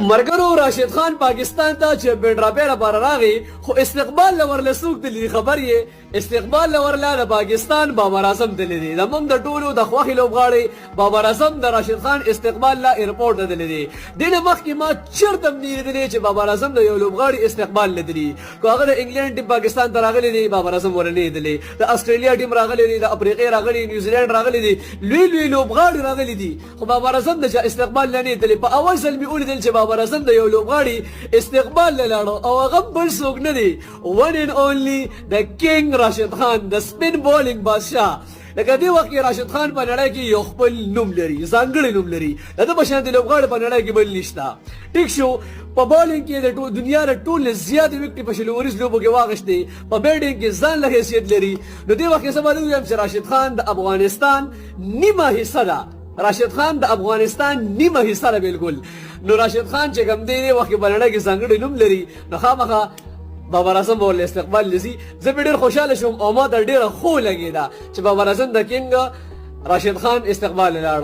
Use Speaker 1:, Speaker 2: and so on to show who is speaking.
Speaker 1: مرګرو راشد خان پاکستان ته چې بډراپې لپاره راغی خو استقبال لور لسوک دلی خبر یې استقبال لور لا پاکستان بابر اعظم دلی دی زمونږ د ټولو د خوښي لوبغاړي بابر اعظم د راشد خان استقبال لا ایرپورټ ته دلی دی دنه مخکې ما چرته نه لیدلی چې بابر اعظم د یو لوبغاړي استقبال لیدلی کو هغه د انګلند ټیم پاکستان ته راغلی دی بابر اعظم ورنه لیدلی د استرالیا ټیم راغلی دی د افریقا راغلی نیوزیلند راغلی دی لوی لوبغاړي راغلی دي خو بابر اعظم د استقبال نه لیدلی په اول ځل می ولیدل چې بابر اعظم د یو لوبغاړي استقبال لاړو او هغه بل څوک نه دی one and only the king راشد خان د سپین بولینګ بادشاه لکه دې وخت کې راشد خان په نړۍ کې یو خپل نوم لري ځانګړی نوم لري دغه په شان د لوبغاړي په نړۍ کې بل نشته ټیک شو په بولینګ کې د دنیا د ټولو زیات وکټ په شلوريز لوبو کې واغښتي په بیټینګ کې ځان له حیثیت لري نو دې وخت کې سبا دوی چې راشد خان د افغانستان نیمه حصہ ده راشد خان د افغانستان نیمه حصہ ده بالکل نو راشد خان چې کوم دی وخت په نړۍ کې ځانګړی نوم لري نو خامخا بابر اعظم ول استقبال لسی زه ډېر خوشاله شوم او ما ډېر خو لګیدا چې بابر اعظم د کینګ راشد خان استقبال لاړ